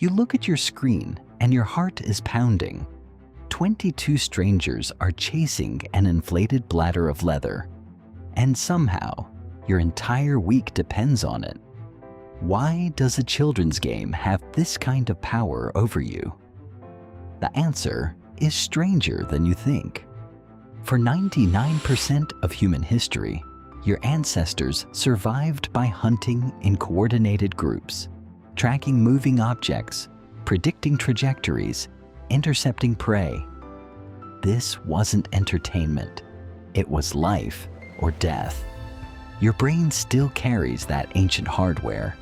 You look at your screen and your heart is pounding. 22 strangers are chasing an inflated bladder of leather, and somehow your entire week depends on it. Why does a children's game have this kind of power over you? The answer is stranger than you think. For 99% of human history, your ancestors survived by hunting in coordinated groups, tracking moving objects, predicting trajectories, intercepting prey. This wasn't entertainment. It was life or death. Your brain still carries that ancient hardware.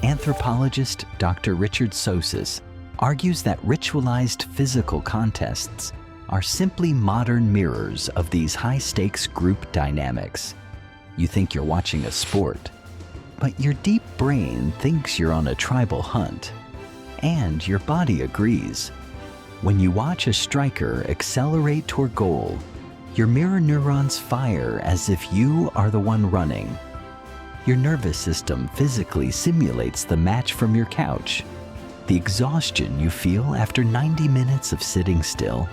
Anthropologist Dr. Richard Sosis argues that ritualized physical contests are simply modern mirrors of these high-stakes group dynamics. You think you're watching a sport, but your deep brain thinks you're on a tribal hunt. And your body agrees. When you watch a striker accelerate toward goal, your mirror neurons fire as if you are the one running. Your nervous system physically simulates the match from your couch, the exhaustion you feel after 90 minutes of sitting still.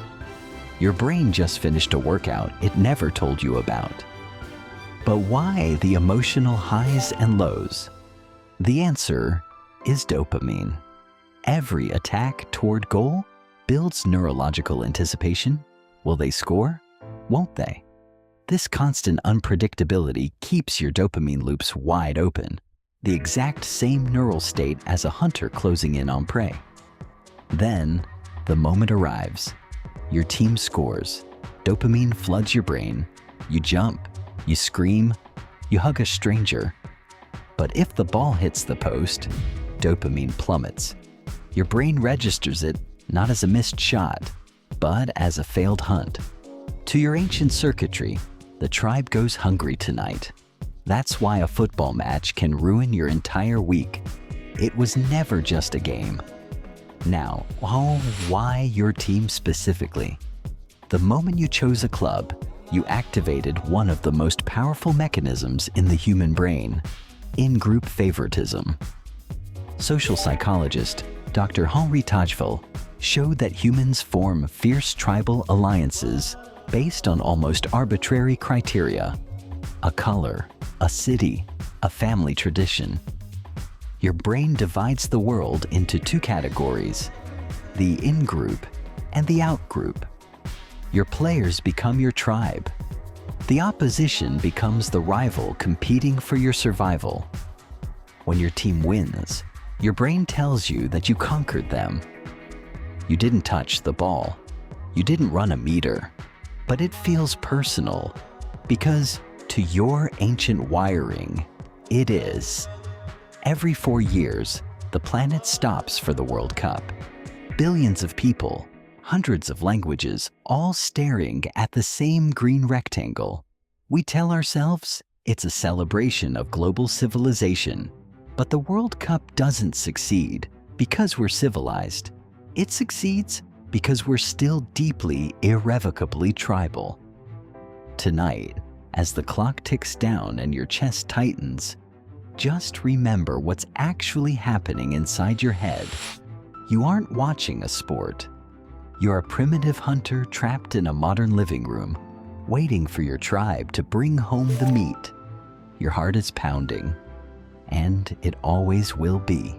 Your brain just finished a workout it never told you about. But why the emotional highs and lows? The answer is dopamine. Every attack toward goal builds neurological anticipation. Will they score? Won't they? This constant unpredictability keeps your dopamine loops wide open, the exact same neural state as a hunter closing in on prey. Then, the moment arrives. Your team scores. Dopamine floods your brain. You jump, you scream, you hug a stranger. But if the ball hits the post, dopamine plummets. Your brain registers it not as a missed shot, but as a failed hunt. To your ancient circuitry, the tribe goes hungry tonight. That's why a football match can ruin your entire week. It was never just a game. Now, why your team specifically? The moment you chose a club, you activated one of the most powerful mechanisms in the human brain, in-group favoritism. Social psychologist Dr. Henri Tajfel showed that humans form fierce tribal alliances based on almost arbitrary criteria: a color, a city, a family tradition. Your brain divides the world into two categories: the in-group and the out-group. Your players become your tribe. The opposition becomes the rival competing for your survival. When your team wins, your brain tells you that you conquered them. You didn't touch the ball. You didn't run a meter. But it feels personal because, to your ancient wiring, it is. Every 4 years, the planet stops for the World Cup. Billions of people, hundreds of languages, all staring at the same green rectangle. We tell ourselves it's a celebration of global civilization. But the World Cup doesn't succeed because we're civilized. It succeeds because we're still deeply, irrevocably tribal. Tonight, as the clock ticks down and your chest tightens, just remember what's actually happening inside your head. You aren't watching a sport. You're a primitive hunter trapped in a modern living room, waiting for your tribe to bring home the meat. Your heart is pounding, and it always will be.